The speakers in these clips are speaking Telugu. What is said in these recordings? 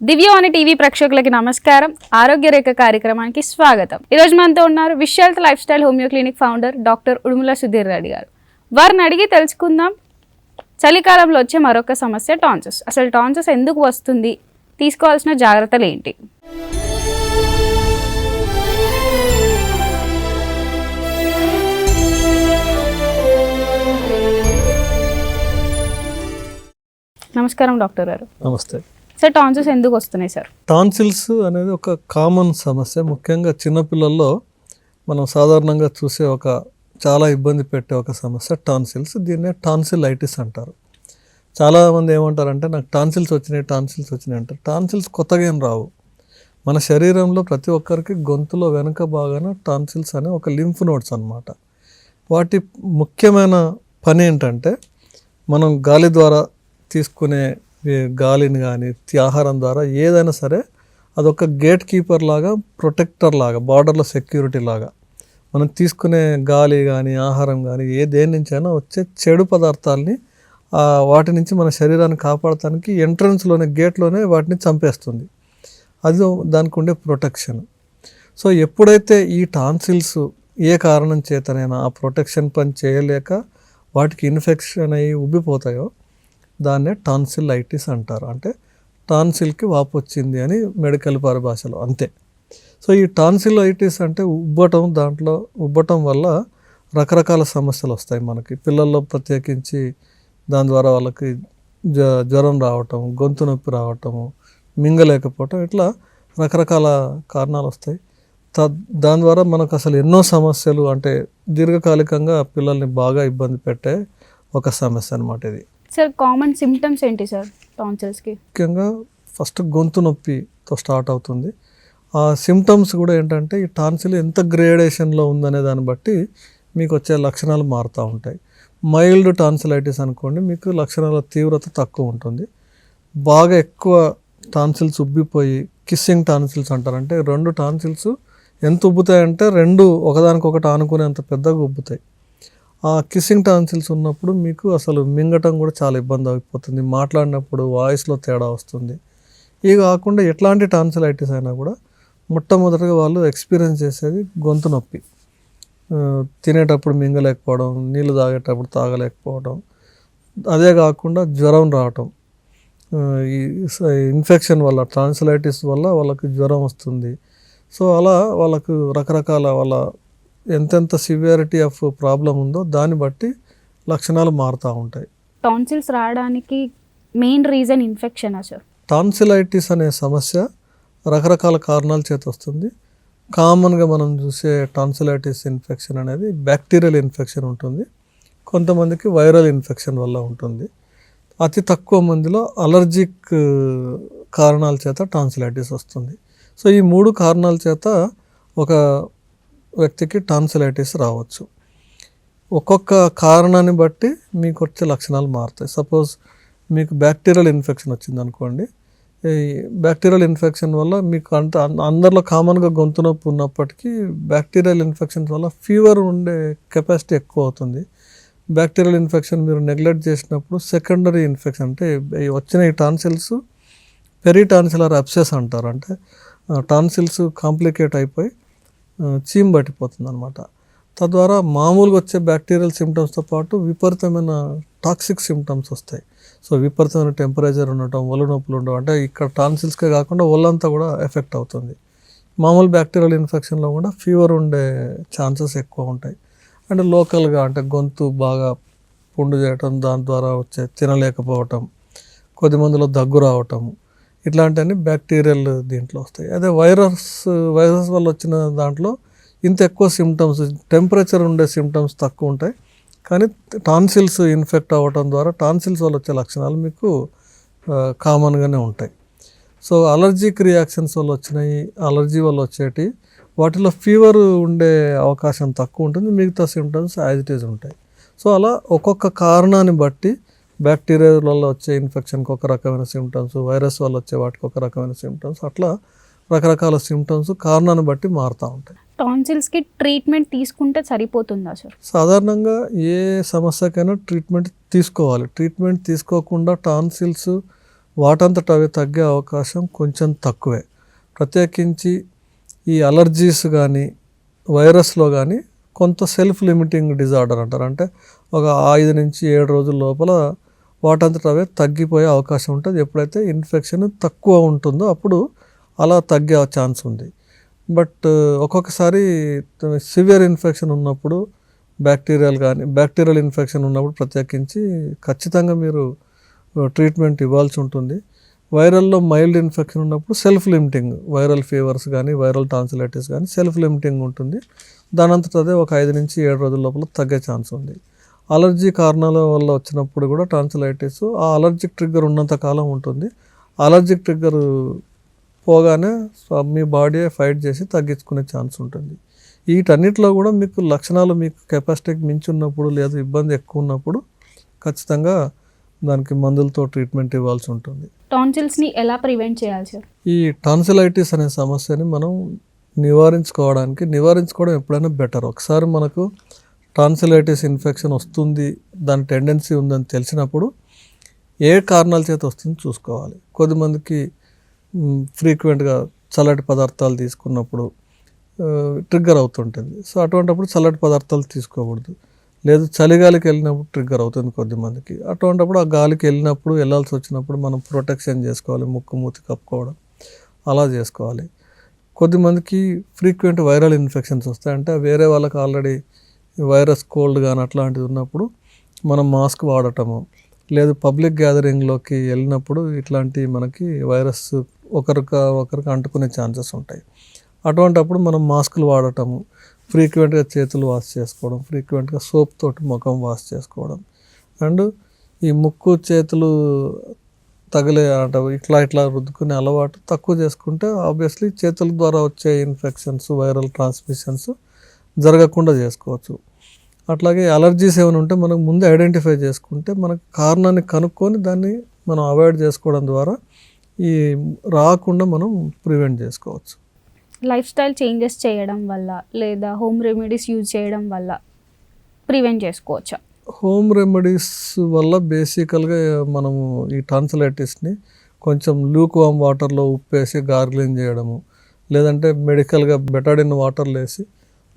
దివ్యవాణి టీవీ ప్రేక్షకులకి నమస్కారం. ఆరోగ్య రేఖ కార్యక్రమానికి స్వాగతం. ఈ రోజు మనతో ఉన్నారు Vishwa Health life style homeo clinic founder doctor Udumula Sudheer Reddy గారు. వారిని అడిగి తెలుసుకుందాం చలికాలంలో వచ్చే మరొక సమస్య టాన్సెస్. అసలు టాన్సెస్ ఎందుకు వస్తుంది, తీసుకోవాల్సిన జాగ్రత్తలు ఏంటి? నమస్కారం డాక్టర్ గారు. నమస్తే సార్, టాన్సిల్స్ ఎందుకు వస్తున్నాయి సార్? టాన్సిల్స్ అనేది ఒక కామన్ సమస్య. ముఖ్యంగా చిన్నపిల్లల్లో మనం సాధారణంగా చూసే ఒక చాలా ఇబ్బంది పెట్టే ఒక సమస్య టాన్సిల్స్. దీన్నే టాన్సిలైటిస్ అంటారు. చాలామంది ఏమంటారంటే నాకు టాన్సిల్స్ వచ్చినాయి అంటారు. టాన్సిల్స్ కొత్తగా ఏం రావు. మన శరీరంలో ప్రతి ఒక్కరికి గొంతులో వెనుక భాగాన టాన్సిల్స్ అనే ఒక లింఫ్ నోడ్స్ అన్నమాట. వాటి ముఖ్యమైన పని ఏంటంటే మనం గాలి ద్వారా తీసుకునే గాలిని కానీ ఆహారం ద్వారా ఏదైనా సరే అదొక గేట్ కీపర్ లాగా, ప్రొటెక్టర్ లాగా, బార్డర్లో సెక్యూరిటీ లాగా మనం తీసుకునే గాలి కానీ ఆహారం కానీ దేని నుంచైనా వచ్చే చెడు పదార్థాలని వాటి నుంచి మన శరీరాన్ని కాపాడటానికి ఎంట్రన్స్లోనే గేట్లోనే వాటిని చంపేస్తుంది. అది దానికి ఉండే ప్రొటెక్షన్. సో ఎప్పుడైతే ఈ టాన్సిల్స్ ఏ కారణం చేతనైనా ఆ ప్రొటెక్షన్ పని చేయలేక వాటికి ఇన్ఫెక్షన్ అయ్యి ఉబ్బిపోతాయో దాన్నే టాన్సిలైటిస్ అంటారు. అంటే టాన్సిల్కి వాపు వచ్చింది అని మెడికల్ పరిభాషలో, అంతే. సో ఈ టాన్సిలైటిస్ అంటే ఉబ్బటం వల్ల రకరకాల సమస్యలు వస్తాయి మనకి. పిల్లల్లో ప్రత్యేకించి దాని ద్వారా వాళ్ళకి జ్వరం రావటం, గొంతు నొప్పి రావటము, మింగలేకపోవటం, ఇట్లా రకరకాల కారణాలు వస్తాయి. దాని ద్వారా మనకు అసలు ఎన్నో సమస్యలు, అంటే దీర్ఘకాలికంగా పిల్లల్ని బాగా ఇబ్బంది పెట్టే ఒక సమస్య అన్నమాట ఇది. సార్, కామన్ సిమ్టమ్స్ ఏంటి సార్ టాన్సిల్స్కి? ముఖ్యంగా ఫస్ట్ గొంతు నొప్పితో స్టార్ట్ అవుతుంది. ఆ సిమ్టమ్స్ కూడా ఏంటంటే ఈ టాన్సిల్ ఎంత గ్రేడేషన్లో ఉందనే దాన్ని బట్టి మీకు వచ్చే లక్షణాలు మారుతూ ఉంటాయి. మైల్డ్ టాన్సిలైటిస్ అనుకోండి, మీకు లక్షణాల తీవ్రత తక్కువ ఉంటుంది. బాగా ఎక్కువ టాన్సిల్స్ ఉబ్బిపోయి కిస్సింగ్ టాన్సిల్స్ అంటారంటే రెండు టాన్సిల్స్ ఎంత ఉబ్బుతాయంటే రెండు ఒకదానికొకటి ఆనుకునేంత పెద్దగా ఉబ్బుతాయి. ఆ కిస్సింగ్ టాన్సిల్స్ ఉన్నప్పుడు మీకు అసలు మింగటం కూడా చాలా ఇబ్బంది అయిపోతుంది. మాట్లాడినప్పుడు వాయిస్లో తేడా వస్తుంది. ఇవి కాకుండా ఎట్లాంటి టాన్సిలైటిస్ అయినా కూడా మొట్టమొదటిగా వాళ్ళు ఎక్స్పీరియన్స్ చేసేది గొంతు నొప్పి, తినేటప్పుడు మింగలేకపోవడం, నీళ్ళు తాగేటప్పుడు తాగలేకపోవడం, అదే కాకుండా జ్వరం రావటం. ఈ ఇన్ఫెక్షన్ వల్ల, టాన్సిలైటిస్ వల్ల వాళ్ళకి జ్వరం వస్తుంది. సో అలా వాళ్ళకు రకరకాల వాళ్ళ ఎంతెంత సివియారిటీ ఆఫ్ ప్రాబ్లం ఉందో దాన్ని బట్టి లక్షణాలు మారుతూ ఉంటాయి. టాన్సిల్స్ రావడానికి మెయిన్ రీజన్ ఇన్ఫెక్షనా సార్? టాన్సిలైటిస్ అనే సమస్య రకరకాల కారణాల చేత వస్తుంది. కామన్గా మనం చూసే టాన్సిలైటిస్ ఇన్ఫెక్షన్ అనేది బ్యాక్టీరియల్ ఇన్ఫెక్షన్ ఉంటుంది, కొంతమందికి వైరల్ ఇన్ఫెక్షన్ వల్ల ఉంటుంది. అతి తక్కువ మందిలో అలర్జిక్ కారణాల చేత టాన్సిలైటిస్ వస్తుంది. సో ఈ మూడు కారణాల చేత ఒక వ్యక్తికి టాన్సిలైటిస్ రావచ్చు. ఒక్కొక్క కారణాన్ని బట్టి మీకు వచ్చే లక్షణాలు మారుతాయి. సపోజ్ మీకు బ్యాక్టీరియల్ ఇన్ఫెక్షన్ వచ్చింది అనుకోండి. ఈ బ్యాక్టీరియల్ ఇన్ఫెక్షన్ వల్ల మీకు అందరిలో కామన్గా గొంతు నొప్పి ఉన్నప్పటికీ బ్యాక్టీరియల్ ఇన్ఫెక్షన్స్ వల్ల ఫీవర్ ఉండే కెపాసిటీ ఎక్కువ అవుతుంది. బ్యాక్టీరియల్ ఇన్ఫెక్షన్ మీరు నెగ్లెక్ట్ చేసినప్పుడు సెకండరీ ఇన్ఫెక్షన్, అంటే వచ్చిన ఈ టాన్సిల్స్ పెరిటాన్సిలర్ అబ్సెస్ అంటారు. అంటే టాన్సిల్స్ కాంప్లికేట్ అయిపోయి చీమ్ పట్టిపోతుంది అనమాట. తద్వారా మామూలుగా వచ్చే బ్యాక్టీరియల్ సిమ్టమ్స్తో పాటు విపరీతమైన టాక్సిక్ సిమ్టమ్స్ వస్తాయి. సో విపరీతమైన టెంపరేచర్ ఉండటం, ఒళ్ళు నొప్పులు ఉండడం, అంటే ఇక్కడ టాన్సిల్స్కే కాకుండా ఒళ్ళంతా కూడా ఎఫెక్ట్ అవుతుంది. మామూలు బ్యాక్టీరియల్ ఇన్ఫెక్షన్లో కూడా ఫీవర్ ఉండే ఛాన్సెస్ ఎక్కువ ఉంటాయి. అంటే లోకల్గా అంటే గొంతు బాగా పుండు చేయటం, దాని ద్వారా వచ్చే తినలేకపోవటం, కొద్దిమందిలో దగ్గు రావటం, ఇట్లాంటివన్నీ బ్యాక్టీరియల్ దీంట్లో వస్తాయి. అదే వైరస్ వల్ల వచ్చిన దాంట్లో ఇంత ఎక్కువ సిమ్టమ్స్, టెంపరేచర్ ఉండే సిమ్టమ్స్ తక్కువ ఉంటాయి. కానీ టాన్సిల్స్ ఇన్ఫెక్ట్ అవ్వటం ద్వారా టాన్సిల్స్ వల్ల వచ్చే లక్షణాలు మీకు కామన్గానే ఉంటాయి. సో అలర్జిక్ రియాక్షన్స్ వల్ల వచ్చినాయి, అలర్జీ వల్ల వచ్చేటి వాటిలో ఫీవర్ ఉండే అవకాశం తక్కువ ఉంటుంది, మిగతా సిమ్టమ్స్ యాజ్ ఇట్ ఈజ్ ఉంటాయి. సో అలా ఒక్కొక్క కారణాన్ని బట్టి బ్యాక్టీరియా వల్ల వచ్చే ఇన్ఫెక్షన్కి ఒక రకమైన సిమ్టమ్స్, వైరస్ వల్ల వచ్చే వాటికి ఒక రకమైన సిమ్టమ్స్, అట్లా రకరకాల సిమ్టమ్స్ కారణాన్ని బట్టి మారుతూ ఉంటాయి. టాన్సిల్స్కి ట్రీట్మెంట్ తీసుకుంటే సరిపోతుందా సార్? సాధారణంగా ఏ సమస్యకైనా ట్రీట్మెంట్ తీసుకోవాలి. ట్రీట్మెంట్ తీసుకోకుండా టాన్సిల్స్ వాటంతట అవి తగ్గే అవకాశం కొంచెం తక్కువే. ప్రత్యేకించి ఈ అలర్జీస్ కానీ వైరస్లో కానీ కొంత సెల్ఫ్ లిమిటింగ్ డిజార్డర్ అంటారు. అంటే ఒక 5 నుంచి 7 రోజుల లోపల వాటంతట అవే తగ్గిపోయే అవకాశం ఉంటుంది. ఎప్పుడైతే ఇన్ఫెక్షన్ తక్కువ ఉంటుందో అప్పుడు అలా తగ్గే ఛాన్స్ ఉంది. బట్ ఒక్కొక్కసారి సివియర్ ఇన్ఫెక్షన్ ఉన్నప్పుడు బ్యాక్టీరియల్ ఇన్ఫెక్షన్ ఉన్నప్పుడు ప్రత్యేకించి ఖచ్చితంగా మీరు ట్రీట్మెంట్ ఇవ్వాల్సి ఉంటుంది. వైరల్లో మైల్డ్ ఇన్ఫెక్షన్ ఉన్నప్పుడు సెల్ఫ్ లిమిటింగ్, వైరల్ ఫీవర్స్ కానీ వైరల్ టాన్సిలైటిస్ కానీ సెల్ఫ్ లిమిటింగ్ ఉంటుంది. దానంతట అదే ఒక 5 నుంచి 7 రోజుల లోపల తగ్గే ఛాన్స్ ఉంది. అలర్జీ కారణాల వల్ల వచ్చినప్పుడు కూడా టాన్సిలైటిస్ ఆ అలర్జిక్ ట్రిగ్గర్ ఉన్నంత కాలం ఉంటుంది. అలర్జిక్ ట్రిగ్గర్ పోగానే మీ బాడీ ఫైట్ చేసి తగ్గించుకునే ఛాన్స్ ఉంటుంది. వీటన్నిటిలో కూడా మీకు లక్షణాలు మీకు కెపాసిటీకి మించి ఉన్నప్పుడు లేదా ఇబ్బంది ఎక్కువ ఉన్నప్పుడు ఖచ్చితంగా దానికి మందులతో ట్రీట్మెంట్ ఇవ్వాల్సి ఉంటుంది. టాన్సిల్స్ని ఎలా ప్రివెంట్ చేయాలి సార్? ఈ టాన్సిలైటిస్ అనే సమస్యని మనం నివారించుకోవడం ఎప్పుడైనా బెటర్. ఒకసారి మనకు టాన్సిలైటిస్ ఇన్ఫెక్షన్ వస్తుంది, దాని టెండెన్సీ ఉందని తెలిసినప్పుడు ఏ కారణాల చేత వస్తుందో చూసుకోవాలి. కొద్దిమందికి ఫ్రీక్వెంట్గా చల్లటి పదార్థాలు తీసుకున్నప్పుడు ట్రిగ్గర్ అవుతుంటుంది. సో అటువంటిప్పుడు చల్లటి పదార్థాలు తీసుకోకూడదు. లేదు చలిగాలికి వెళ్ళినప్పుడు ట్రిగ్గర్ అవుతుంది కొద్దిమందికి. అటువంటిప్పుడు ఆ గాలికి వెళ్ళాల్సి వచ్చినప్పుడు మనం ప్రొటెక్షన్ చేసుకోవాలి, ముక్కు మూతి కప్పుకోవడం అలా చేసుకోవాలి. కొద్దిమందికి ఫ్రీక్వెంట్ వైరల్ ఇన్ఫెక్షన్స్ వస్తాయి. అంటే వేరే వాళ్ళకి ఆల్రెడీ వైరస్ కోల్డ్ కానీ అట్లాంటిది ఉన్నప్పుడు మనం మాస్క్ వాడటము, లేదు పబ్లిక్ గ్యాదరింగ్లోకి వెళ్ళినప్పుడు ఇట్లాంటి మనకి వైరస్ ఒకరికి అంటుకునే ఛాన్సెస్ ఉంటాయి. అటువంటప్పుడు మనం మాస్కులు వాడటము, ఫ్రీక్వెంట్గా చేతులు వాష్ చేసుకోవడం, ఫ్రీక్వెంట్గా సోప్ తోటి ముఖం వాష్ చేసుకోవడం, అండ్ ఈ ముక్కు చేతులు తగిలే ఇట్లా రుద్దుకునే అలవాటు తక్కువ చేసుకుంటే ఆబ్వియస్లీ చేతుల ద్వారా వచ్చే ఇన్ఫెక్షన్స్, వైరల్ ట్రాన్స్మిషన్స్ జరగకుండా చేసుకోవచ్చు. అట్లాగే అలర్జీస్ ఏమైనా ఉంటే మనకు ముందే ఐడెంటిఫై చేసుకుంటే మనకు కారణాన్ని కనుక్కొని దాన్ని మనం అవాయిడ్ చేసుకోవడం ద్వారా ఈ రాకుండా మనం ప్రివెంట్ చేసుకోవచ్చు. లైఫ్ స్టైల్ చేంజెస్ చేయడం వల్ల లేదా హోమ్ రెమెడీస్ యూజ్ చేయడం వల్ల ప్రివెంట్ చేసుకోవచ్చా? హోమ్ రెమెడీస్ వల్ల బేసికల్గా మనము ఈ టాన్సిలైటిస్ని కొంచెం లూక్ వామ్ వాటర్లో ఉప్పేసి గార్గ్లింగ్ చేయడము, లేదంటే మెడికల్గా బెటాడిన్ వాటర్లో వేసి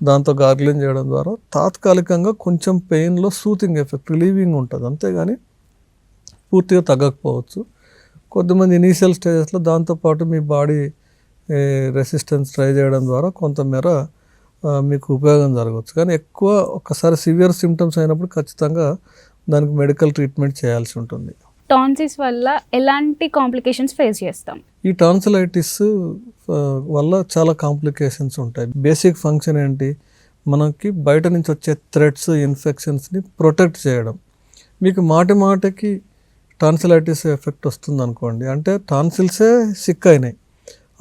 దాంతో గార్గ్లింగ్ చేయడం ద్వారా తాత్కాలికంగా కొంచెం పెయిన్లో సూతింగ్ ఎఫెక్ట్, రిలీవింగ్ ఉంటుంది. అంతేగాని పూర్తిగా తగ్గకపోవచ్చు. కొద్దిమంది ఇనీషియల్ స్టేజెస్లో దాంతోపాటు మీ బాడీ రెసిస్టెన్స్ ట్రై చేయడం ద్వారా కొంతమేర మీకు ఉపయోగం జరగవచ్చు. కానీ ఎక్కువ ఒకసారి సివియర్ సిమ్టమ్స్ అయినప్పుడు ఖచ్చితంగా దానికి మెడికల్ ట్రీట్మెంట్ చేయాల్సి ఉంటుంది. టాన్సిల్స్ వల్ల ఎలాంటి కాంప్లికేషన్స్ ఫేస్ చేస్తాం? ఈ టాన్సిలైటిస్ వల్ల చాలా కాంప్లికేషన్స్ ఉంటాయి. బేసిక్ ఫంక్షన్ ఏంటి? మనకి బయట నుంచి వచ్చే థ్రెడ్స్, ఇన్ఫెక్షన్స్ని ప్రొటెక్ట్ చేయడం. మీకు మాటికి టాన్సిలైటిస్ ఎఫెక్ట్ వస్తుంది అనుకోండి, అంటే టాన్సిల్సే సిక్ అయినాయి,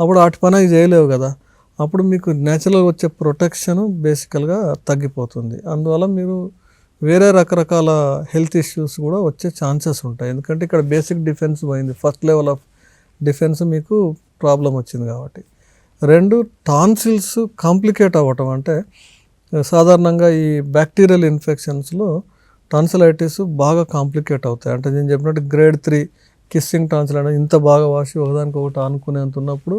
అప్పుడు వాటి పని చేయలేవు కదా. అప్పుడు మీకు న్యాచురల్గా వచ్చే ప్రొటెక్షన్ బేసికల్గా తగ్గిపోతుంది. అందువల్ల మీరు వేరే రకరకాల హెల్త్ ఇష్యూస్ కూడా వచ్చే ఛాన్సెస్ ఉంటాయి. ఎందుకంటే ఇక్కడ బేసిక్ డిఫెన్స్ పోయింది, ఫస్ట్ లెవెల్ ఆఫ్ డిఫెన్స్ మీకు ప్రాబ్లం వచ్చింది కాబట్టి. 2, టాన్సిల్స్ కాంప్లికేట్ అవ్వటం. అంటే సాధారణంగా ఈ బ్యాక్టీరియల్ ఇన్ఫెక్షన్స్లో టాన్సిలైటిస్ బాగా కాంప్లికేట్ అవుతాయి. అంటే నేను చెప్పినట్టు గ్రేడ్ 3 కిస్సింగ్ టాన్సిల్ అనేది ఇంత బాగా వాసి ఒకదానికి ఒకటి ఆనుకునేంత ఉన్నప్పుడు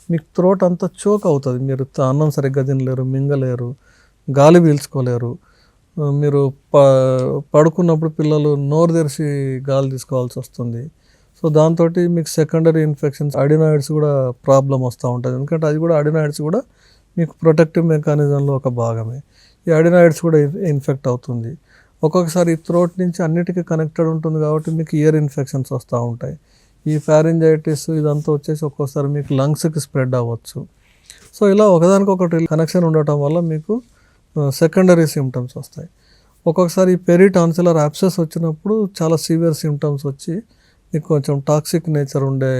మీకు థ్రోట్ అంతా చోక్ అవుతుంది. మీరు అన్నం సరిగ్గా తినలేరు, మింగలేరు, గాలి పీల్చుకోలేరు. మీరు పడుకున్నప్పుడు పిల్లలు నోరు తెరిచి గాలి తీసుకోవాల్సి వస్తుంది. సో దాంతో మీకు సెకండరీ ఇన్ఫెక్షన్స్, అడినాయిడ్స్ కూడా ప్రాబ్లం వస్తూ ఉంటుంది. ఎందుకంటే అది కూడా అడినాయిడ్స్ కూడా మీకు ప్రొటెక్టివ్ మెకానిజంలో ఒక భాగమే. ఈ అడినాయిడ్స్ కూడా ఇన్ఫెక్ట్ అవుతుంది. ఒక్కొక్కసారి థ్రోట్ నుంచి అన్నిటికీ కనెక్టెడ్ ఉంటుంది కాబట్టి మీకు ఇయర్ ఇన్ఫెక్షన్స్ వస్తూ ఉంటాయి. ఈ ఫ్యారింజైటిస్ ఇదంతా వచ్చేసి ఒక్కోసారి మీకు లంగ్స్కి స్ప్రెడ్ అవ్వచ్చు. సో ఇలా ఒకదానికొకటి కనెక్షన్ ఉండటం వల్ల మీకు సెకండరీ సిమ్టమ్స్ వస్తాయి. ఒక్కొక్కసారి ఈ పెరిటాన్సిలర్ యాబ్సెస్ వచ్చినప్పుడు చాలా సివియర్ సిమ్టమ్స్ వచ్చి మీకు కొంచెం టాక్సిక్ నేచర్ ఉండే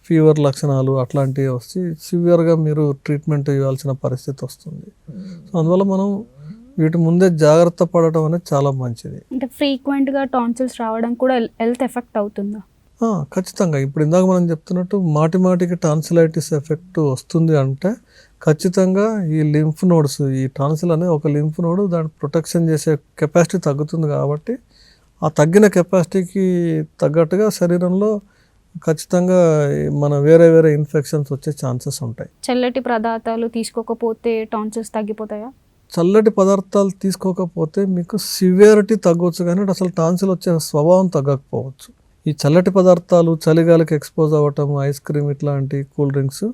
ఫీవర్ లక్షణాలు అట్లాంటివి వచ్చి సివియర్గా మీరు ట్రీట్మెంట్ ఇవ్వాల్సిన పరిస్థితి వస్తుంది. సో అందువల్ల మనం వీటి ముందే జాగ్రత్త పడటం అనేది చాలా మంచిది. అంటే ఫ్రీక్వెంట్గా టాన్సిల్స్ రావడం కూడా హెల్త్ ఎఫెక్ట్ అవుతుందా? ఖచ్చితంగా. ఇప్పుడు ఇందాక మనం చెప్తున్నట్టు మాటికి టాన్సిలైటిస్ ఎఫెక్ట్ వస్తుంది అంటే ఖచ్చితంగా ఈ లింఫ్ నోడ్స్, ఈ టాన్సిల్ అనే ఒక లింఫ్ నోడ్ దాని ప్రొటెక్షన్ చేసే కెపాసిటీ తగ్గుతుంది కాబట్టి ఆ తగ్గిన కెపాసిటీకి తగ్గట్టుగా శరీరంలో ఖచ్చితంగా మన వేరే వేరే ఇన్ఫెక్షన్స్ వచ్చే ఛాన్సెస్ ఉంటాయి. చల్లటి పదార్థాలు తీసుకోకపోతే టాన్సిల్స్ తగ్గిపోతాయా? చల్లటి పదార్థాలు తీసుకోకపోతే మీకు సివియారిటీ తగ్గవచ్చు, కానీ అసలు టాన్సిల్ వచ్చే స్వభావం తగ్గకపోవచ్చు. ఈ చల్లటి పదార్థాలు, చలిగాలికి ఎక్స్పోజ్ అవ్వటం, ఐస్ క్రీమ్ ఇట్లాంటి కూల్ డ్రింక్స్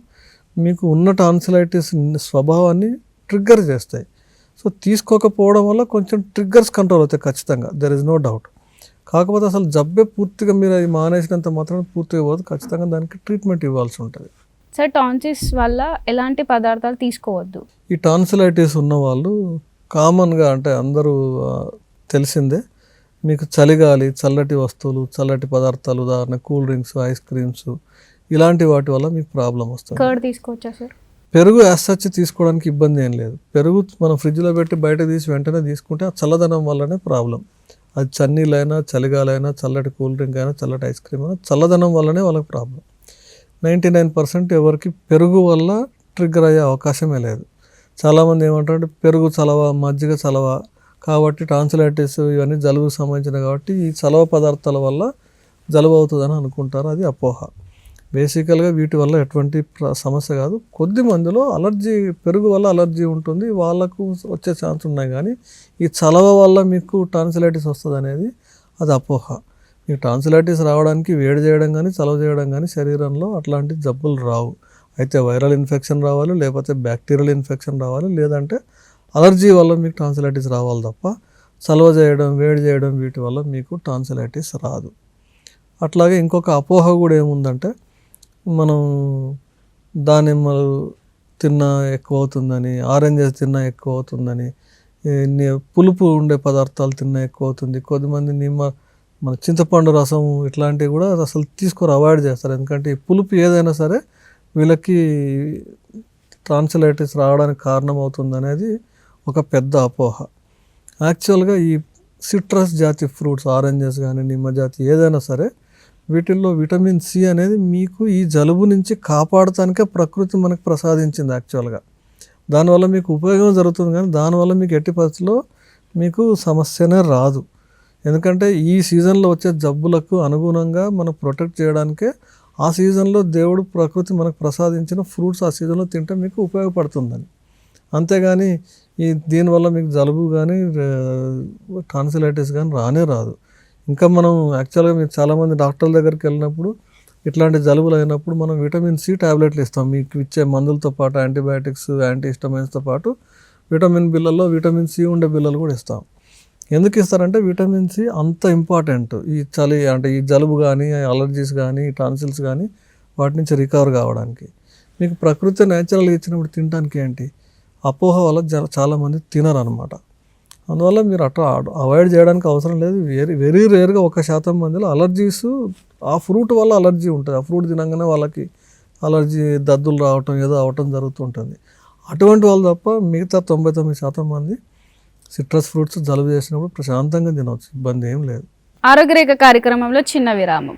మీకు ఉన్న టాన్సిలైటిస్ స్వభావాన్ని ట్రిగ్గర్ చేస్తాయి. సో తీసుకోకపోవడం వల్ల కొంచెం ట్రిగ్గర్స్ కంట్రోల్ అవుతాయి ఖచ్చితంగా, దెర్ ఇస్ నో డౌట్. కాకపోతే అసలు జబ్బే పూర్తిగా మీరు అది మానేసినంత మాత్రం పూర్తిగా పోదు, ఖచ్చితంగా దానికి ట్రీట్మెంట్ ఇవ్వాల్సి ఉంటుంది. సార్, టాన్సిల్స్ వల్ల ఎలాంటి పదార్థాలు తీసుకోవద్దు? ఈ టాన్సిలైటిస్ ఉన్న వాళ్ళు కామన్గా, అంటే అందరూ తెలిసిందే, మీకు చలిగాలి, చల్లటి వస్తువులు, చల్లటి పదార్థాలు, ఉదాహరణ కూల్ డ్రింక్స్, ఐస్ క్రీమ్స్, ఇలాంటి వాటి వల్ల మీకు ప్రాబ్లం వస్తుంది. కర్డ్ తీసుకోవచ్చా సార్? పెరుగు యాసచ్చి తీసుకోవడానికి ఇబ్బంది ఏం లేదు. పెరుగు మనం ఫ్రిడ్జ్లో పెట్టి బయట తీసి వెంటనే తీసుకుంటే ఆ చల్లదనం వల్లనే ప్రాబ్లం. అది చన్నీళ్ళైనా, చలిగాలైనా, చల్లటి కూల్ డ్రింక్ అయినా, చల్లటి ఐస్ క్రీమ్ అయినా చల్లదనం వల్లనే వాళ్ళకి ప్రాబ్లం. 99% ఎవరికి పెరుగు వల్ల ట్రిగ్గర్ అయ్యే అవకాశమే లేదు. చాలామంది ఏమంటారంటే పెరుగు చలవ, మజ్జిగ చలవ కాబట్టి టాన్సిలైటిస్ ఇవన్నీ జలుబుకు సంబంధించినవి కాబట్టి ఈ చలవ పదార్థాల వల్ల జలుబు అవుతుందని అనుకుంటారు. అది అపోహ. బేసికల్గా వీటి వల్ల ఎటువంటి సమస్య కాదు. కొద్ది మందిలో అలర్జీ, పెరుగు వల్ల అలర్జీ ఉంటుంది, వాళ్ళకు వచ్చే ఛాన్స్ ఉన్నాయి. కానీ ఈ చలవ వల్ల మీకు టాన్సిలైటిస్ వస్తుంది అనేది అది అపోహ. మీకు టాన్సిలైటిస్ రావడానికి వేడి చేయడం కానీ, చలవ చేయడం కానీ శరీరంలో అట్లాంటి జబ్బులు రావు. అయితే వైరల్ ఇన్ఫెక్షన్ రావాలి, లేకపోతే బ్యాక్టీరియల్ ఇన్ఫెక్షన్ రావాలి, లేదంటే అలర్జీ వల్ల మీకు టాన్సిలైటిస్ రావాలి తప్ప చలవ చేయడం, వేడి చేయడం వీటి వల్ల మీకు టాన్సిలైటిస్ రాదు. అట్లాగే ఇంకొక అపోహ కూడా ఏముందంటే, మనం దానిమ్మలు తిన్నా ఎక్కువ అవుతుందని, ఆరెంజెస్ తిన్నా ఎక్కువ అవుతుందని, పులుపు ఉండే పదార్థాలు తిన్నా ఎక్కువ అవుతుంది. కొద్దిమంది మన చింతపండు రసం ఇట్లాంటివి కూడా అసలు అవాయిడ్ చేస్తారు. ఎందుకంటే ఈ పులుపు ఏదైనా సరే వీళ్ళకి టాన్సిలైటిస్ రావడానికి కారణం అవుతుంది అనేది ఒక పెద్ద అపోహ. యాక్చువల్గా ఈ సిట్రస్ జాతి ఫ్రూట్స్, ఆరెంజెస్ కానీ, నిమ్మ జాతి ఏదైనా సరే వీటిల్లో విటమిన్ సి అనేది మీకు ఈ జలుబు నుంచి కాపాడటానికే ప్రకృతి మనకు ప్రసాదించింది యాక్చువల్గా. దానివల్ల మీకు ఉపయోగం జరుగుతుంది, కానీ దానివల్ల మీకు ఎట్టి పరిస్థితుల్లో మీకు సమస్యనే రాదు. ఎందుకంటే ఈ సీజన్లో వచ్చే జబ్బులకు అనుగుణంగా మనం ప్రొటెక్ట్ చేయడానికే ఆ సీజన్లో దేవుడు, ప్రకృతి మనకు ప్రసాదించిన ఫ్రూట్స్ ఆ సీజన్లో తింటే మీకు ఉపయోగపడుతుందని. అంతేగాని దీనివల్ల మీకు జలుబు కానీ, టాన్సిలైటిస్ కానీ రానే రాదు. ఇంకా మనం యాక్చువల్గా మీరు చాలామంది డాక్టర్ల దగ్గరికి వెళ్ళినప్పుడు ఇట్లాంటి జలుబులు అయినప్పుడు మనం విటమిన్ సి టాబ్లెట్లు ఇస్తాం. మీకు ఇచ్చే మందులతో పాటు యాంటీబయాటిక్స్, యాంటీహిస్టమైన్స్తో పాటు విటమిన్ బిళ్ళల్లో విటమిన్ సి ఉండే బిళ్ళలు కూడా ఇస్తాం. ఎందుకు ఇస్తారంటే విటమిన్ సి అంత ఇంపార్టెంట్. ఈ చలి అంటే ఈ జలుబు కానీ, అలర్జీస్ కానీ, టాన్సిల్స్ కానీ వాటి నుంచి రికవర్ కావడానికి. మీకు ప్రకృతి న్యాచురల్గా ఇచ్చినప్పుడు తినడానికి ఏంటి, అపోహ వల్ల చాలామంది తినరు అనమాట. అందువల్ల మీరు అట్లా అవాయిడ్ చేయడానికి అవసరం లేదు. వెరీ రేర్గా 1% మందిలో అలర్జీస్ ఆ ఫ్రూట్ వల్ల అలర్జీ ఉంటుంది. ఆ ఫ్రూట్ తినగానే వాళ్ళకి అలర్జీ, దద్దులు రావటం, ఏదో అవటం జరుగుతుంటుంది. అటువంటి వాళ్ళు తప్ప మిగతా 99% మంది సిట్రస్ ఫ్రూట్స్ జలుబు చేసినప్పుడు ప్రశాంతంగా తినవచ్చు, ఇబ్బంది ఏం లేదు. ఆరోగ్యరేఖ కార్యక్రమంలో చిన్న విరామం.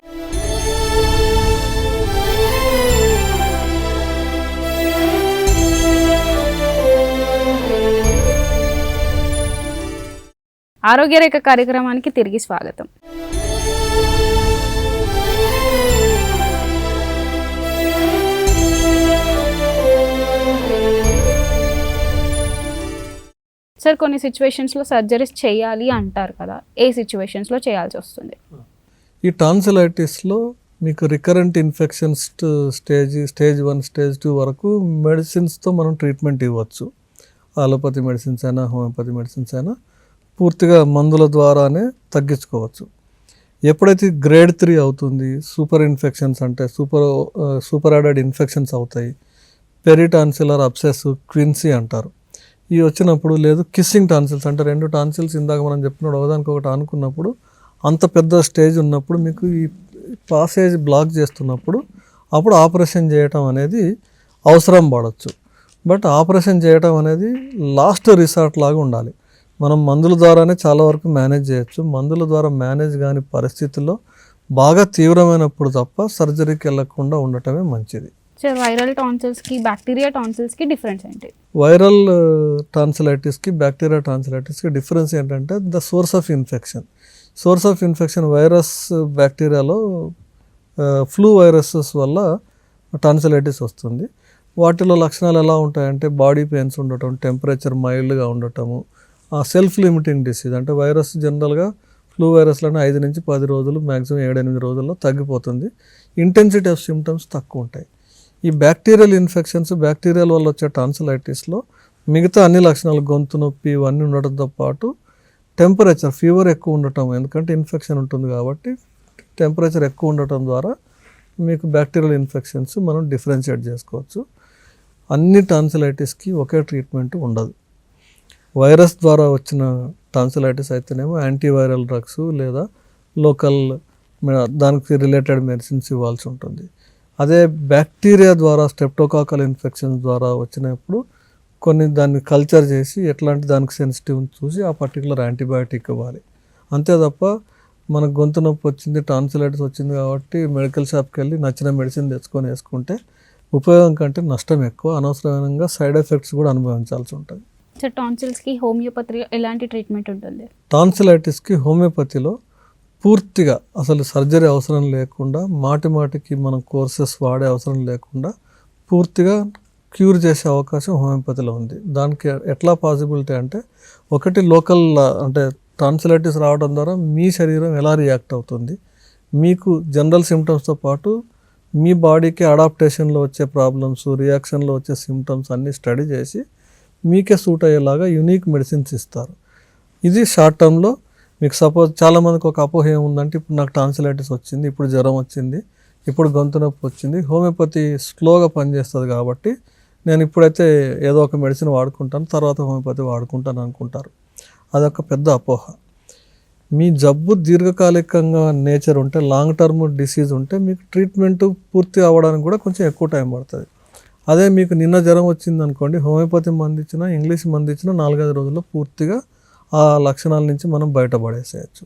ఆరోగ్యరేఖ కార్యక్రమానికి తిరిగి స్వాగతం. సార్, కొన్ని సిచ్యువేషన్స్లో సర్జరీస్ చేయాలి అంటారు కదా, ఏ సిచ్యువేషన్స్లో చేయాల్సి వస్తుంది? ఈ టాన్సిలైటిస్లో మీకు రికరెంట్ ఇన్ఫెక్షన్స్ స్టేజ్ 1, స్టేజ్ 2 వరకు మెడిసిన్స్తో మనం ట్రీట్మెంట్ ఇవ్వచ్చు. అలోపతి మెడిసిన్స్ అయినా, హోమియోపతి మెడిసిన్స్ అయినా పూర్తిగా మందుల ద్వారానే తగ్గించుకోవచ్చు. ఎప్పుడైతే గ్రేడ్ 3 అవుతుంది, సూపర్ ఇన్ఫెక్షన్స్ అంటే సూపర్ యాడెడ్ ఇన్ఫెక్షన్స్ అవుతాయి, పెరిటాన్సిలర్ అబ్సెస్, క్విన్సీ అంటారు. ఇవి వచ్చినప్పుడు, లేదు కిస్సింగ్ టాన్సిల్స్ అంటే 2 టాన్సిల్స్ ఇందాక మనం చెప్పినప్పుడు ఒకదానికి ఒకటి అనుకున్నప్పుడు, అంత పెద్ద స్టేజ్ ఉన్నప్పుడు మీకు ఈ పాసేజ్ బ్లాక్ చేస్తున్నప్పుడు అప్పుడు ఆపరేషన్ చేయటం అనేది అవసరం పడవచ్చు. బట్ ఆపరేషన్ చేయటం అనేది లాస్ట్ రిసార్ట్ లాగా ఉండాలి. మనం మందుల ద్వారానే చాలా వరకు మేనేజ్ చేయొచ్చు. మందుల ద్వారా మేనేజ్ కాని పరిస్థితుల్లో బాగా తీవ్రమైనప్పుడు తప్ప సర్జరీకి వెళ్ళకుండా ఉండటమే మంచిది. సార్, వైరల్ టాన్సిల్స్కి, బ్యాక్టీరియా టాన్సిల్స్కి డిఫరెన్స్ ఏంటి? వైరల్ టాన్సిలైటిస్కి, బ్యాక్టీరియా టాన్సిలైటిస్కి డిఫరెన్స్ ఏంటంటే the source of infection. Virus, బ్యాక్టీరియాలో ఫ్లూ వైరసెస్ వల్ల టాన్సిలైటిస్ వస్తుంది. వాటిలో లక్షణాలు ఎలా ఉంటాయంటే బాడీ పెయిన్స్ ఉండటం, టెంపరేచర్ మైల్డ్గా ఉండటము, సెల్ఫ్ లిమిటింగ్ డిసీజ్ అంటే వైరస్ జనరల్గా ఫ్లూ వైరస్లను 5 నుంచి 10 రోజులు మ్యాక్సిమం 7-8 రోజుల్లో తగ్గిపోతుంది. ఇంటెన్సిటీ ఆఫ్ సిమ్టమ్స్ తక్కువ ఉంటాయి. ఈ బ్యాక్టీరియల్ ఇన్ఫెక్షన్స్, బ్యాక్టీరియల్ వల్ల వచ్చే టాన్సిలైటిస్లో మిగతా అన్ని లక్షణాలు గొంతు నొప్పి ఇవన్నీ ఉండటంతో పాటు టెంపరేచర్, ఫీవర్ ఎక్కువ ఉండటం, ఎందుకంటే ఇన్ఫెక్షన్ ఉంటుంది కాబట్టి టెంపరేచర్ ఎక్కువ ఉండటం ద్వారా మీకు బ్యాక్టీరియల్ ఇన్ఫెక్షన్స్ మనం డిఫరెన్షియేట్ చేసుకోవచ్చు. అన్ని టాన్సిలైటిస్కి ఒకే ట్రీట్మెంట్ ఉండదు. వైరస్ ద్వారా వచ్చిన టాన్సిలైటిస్ అయితేనేమో యాంటీవైరల్ డ్రగ్స్ లేదా లోకల్ దానికి రిలేటెడ్ మెడిసిన్స్ ఇవ్వాల్సి ఉంటుంది. అదే బ్యాక్టీరియా ద్వారా స్ట్రెప్టోకాకల్ ఇన్ఫెక్షన్స్ ద్వారా వచ్చినప్పుడు కొన్ని దాన్ని కల్చర్ చేసి ఎట్లాంటి దానికి సెన్సిటివ్ చూసి ఆ పర్టికులర్ యాంటీబయాటిక్ ఇవ్వాలి. అంతే తప్ప మనకు గొంతు నొప్పి వచ్చింది, టాన్సిలైటిస్ వచ్చింది కాబట్టి మెడికల్ షాప్కి వెళ్ళి నచ్చిన మెడిసిన్ తెచ్చుకొని వేసుకుంటే ఉపయోగం కంటే నష్టం ఎక్కువ, అనవసరంగా సైడ్ ఎఫెక్ట్స్ కూడా అనుభవించాల్సి ఉంటుంది. సార్, టాన్సిల్స్కి హోమియోపతి ఎలాంటి ట్రీట్మెంట్ ఉంటుంది? టాన్సిలైటిస్కి హోమియోపతిలో పూర్తిగా అసలు సర్జరీ అవసరం లేకుండా, మాటికి మనం కోర్సెస్ వాడే అవసరం లేకుండా పూర్తిగా క్యూర్ చేసే అవకాశం హోమియోపతిలో ఉంది. దానికి ఎట్లా పాసిబిలిటీ అంటే, ఒకటి లోకల్ అంటే టాన్సిలైటిస్ రావడం ద్వారా మీ శరీరం ఎలా రియాక్ట్ అవుతుంది, మీకు జనరల్ సిమ్టమ్స్తో పాటు మీ బాడీకి అడాప్టేషన్లో వచ్చే ప్రాబ్లమ్స్, రియాక్షన్లో వచ్చే సిమ్టమ్స్ అన్నీ స్టడీ చేసి మీకే సూట్ అయ్యేలాగా యూనిక్ మెడిసిన్స్ ఇస్తారు. ఇది షార్ట్ టర్మ్లో మీకు సపోజ్ చాలామందికి ఒక అపోహ ఏముందంటే, ఇప్పుడు నాకు టాన్సిలైటిస్ వచ్చింది, ఇప్పుడు జ్వరం వచ్చింది, ఇప్పుడు గొంతు నొప్పి వచ్చింది, హోమియోపతి స్లోగా పనిచేస్తుంది కాబట్టి నేను ఇప్పుడైతే ఏదో ఒక మెడిసిన్ వాడుకుంటాను, తర్వాత హోమియోపతి వాడుకుంటాను అనుకుంటారు. అదొక పెద్ద అపోహ. మీ జబ్బు దీర్ఘకాలికంగా నేచర్ ఉంటే, లాంగ్ టర్మ్ డిసీజ్ ఉంటే మీకు ట్రీట్మెంట్ పూర్తి అవ్వడానికి కూడా కొంచెం ఎక్కువ టైం పడుతుంది. అదే మీకు నిన్న జ్వరం వచ్చింది అనుకోండి, హోమియోపతి మందు ఇచ్చినా, ఇంగ్లీష్ మందు ఇచ్చినా 4-5 రోజుల్లో పూర్తిగా ఆ లక్షణాల నుంచి మనం బయటపడేసేయచ్చు.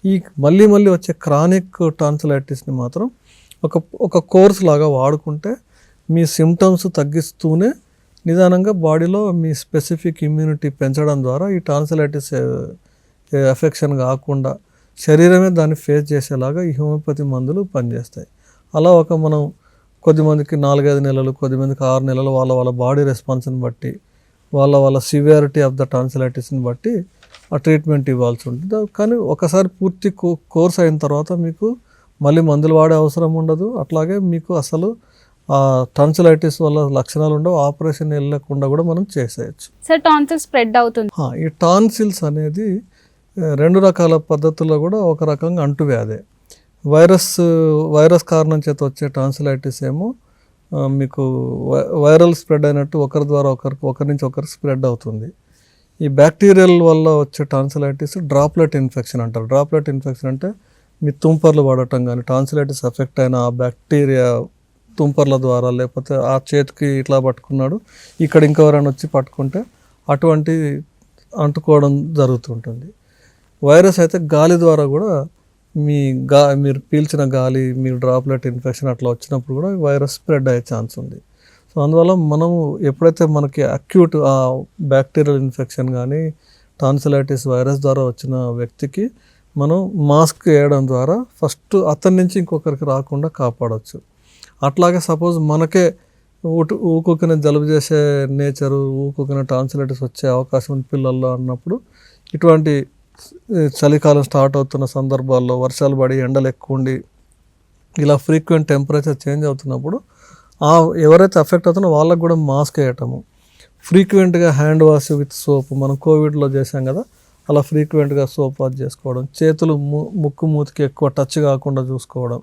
ఈ మళ్ళీ వచ్చే క్రానిక్ టాన్సిలైటిస్ని మాత్రం ఒక కోర్స్ లాగా వాడుకుంటే మీ సిమ్టమ్స్ తగ్గిస్తూనే నిదానంగా బాడీలో మీ స్పెసిఫిక్ ఇమ్యూనిటీ పెంచడం ద్వారా ఈ టాన్సిలైటిస్ ఎఫెక్షన్ కాకుండా శరీరమే దాన్ని ఫేస్ చేసేలాగా ఈ హోమియోపతి మందులు పనిచేస్తాయి. అలా మనం కొద్దిమందికి 4-5 నెలలు, కొద్దిమందికి 6 నెలలు వాళ్ళ బాడీ రెస్పాన్స్ని బట్టి, వాళ్ళ సివియారిటీ ఆఫ్ ద టాన్సిలైటిస్ని బట్టి ఆ ట్రీట్మెంట్ ఇవ్వాల్సి ఉంటుంది. కానీ ఒకసారి పూర్తి కోర్స్ అయిన తర్వాత మీకు మళ్ళీ మందులు వాడే అవసరం ఉండదు. అట్లాగే మీకు అసలు ఆ టాన్సిలైటిస్ వల్ల లక్షణాలు ఉండవు, ఆపరేషన్ వెళ్ళకుండా కూడా మనం చేసేయచ్చు. సార్, టాన్సిల్ స్ప్రెడ్ అవుతుంది. ఈ టాన్సిల్స్ అనేది 2 రకాల పద్ధతుల్లో కూడా ఒక రకంగా అంటువ్యాధే. వైరస్ కారణం చేత వచ్చే టాన్సిలైటిస్ ఏమో మీకు వైరల్ స్ప్రెడ్ అయినట్టు ఒకరి నుంచి ఒకరికి స్ప్రెడ్ అవుతుంది. ఈ బ్యాక్టీరియల్ వల్ల వచ్చే టాన్సిలైటిస్ డ్రాప్లెట్ ఇన్ఫెక్షన్ అంటారు. డ్రాప్లెట్ ఇన్ఫెక్షన్ అంటే మీ తుంపర్లు పడటం కానీ, టాన్సిలైటిస్ ఎఫెక్ట్ అయిన ఆ బ్యాక్టీరియా తుంపర్ల ద్వారా, లేకపోతే ఆ చేతికి ఇట్లా పట్టుకున్నాడు, ఇక్కడ ఇంకెవరైనా వచ్చి పట్టుకుంటే అటువంటి అంటుకోవడం జరుగుతుంటుంది. వైరస్ అయితే గాలి ద్వారా కూడా మీరు పీల్చిన గాలి, మీరు డ్రాప్లెట్ ఇన్ఫెక్షన్ అట్లా వచ్చినప్పుడు కూడా వైరస్ స్ప్రెడ్ అయ్యే ఛాన్స్ ఉంది. సో అందువల్ల మనము ఎప్పుడైతే మనకి అక్యూట్ ఆ బ్యాక్టీరియల్ ఇన్ఫెక్షన్ కానీ, టాన్సిలైటిస్ వైరస్ ద్వారా వచ్చిన వ్యక్తికి మనం మాస్క్ వేయడం ద్వారా ఫస్ట్ అతని నుంచి ఇంకొకరికి రాకుండా కాపాడవచ్చు. అట్లాగే సపోజ్ మనకే ఊకొకిన జలుబు చేసే నేచరు, ఊకొకిన టాన్సిలైటిస్ వచ్చే అవకాశం ఉంది పిల్లల్లో అన్నప్పుడు, ఇటువంటి చలికాలం స్టార్ట్ అవుతున్న సందర్భాల్లో వర్షాలు పడి ఎండలు ఎక్కువ ఉండి ఇలా ఫ్రీక్వెంట్ టెంపరేచర్ చేంజ్ అవుతున్నప్పుడు ఎవరైతే అఫెక్ట్ అవుతున్నా వాళ్ళకు కూడా మాస్క్ వేయటము, ఫ్రీక్వెంట్గా హ్యాండ్ వాష్ విత్ సోప్, మనం కోవిడ్లో చేసాం కదా అలా ఫ్రీక్వెంట్గా సోప్ వాష్ చేసుకోవడం, చేతులు ముక్కు మూతికి ఎక్కువ టచ్ కాకుండా చూసుకోవడం,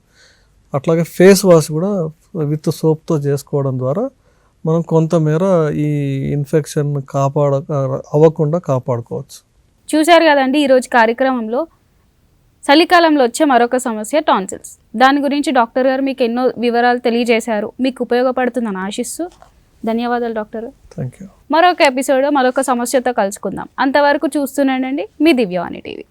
అట్లాగే ఫేస్ వాష్ కూడా విత్ సోప్తో చేసుకోవడం ద్వారా మనం కొంతమేర ఈ ఇన్ఫెక్షన్ అవ్వకుండా కాపాడుకోవచ్చు. చూశారు కదండి ఈరోజు కార్యక్రమంలో చలికాలంలో వచ్చే మరొక సమస్య టాన్సిల్స్. దాని గురించి డాక్టర్ గారు మీకు ఎన్నో వివరాలు తెలియజేశారు. మీకు ఉపయోగపడుతుందని ఆశిస్తూ ధన్యవాదాలు డాక్టర్. Thank you. మరొక ఎపిసోడ్ మరొక సమస్యతో కలుసుకుందాం. అంతవరకు చూస్తూనండి మీ దివ్యవాణి టీవీ.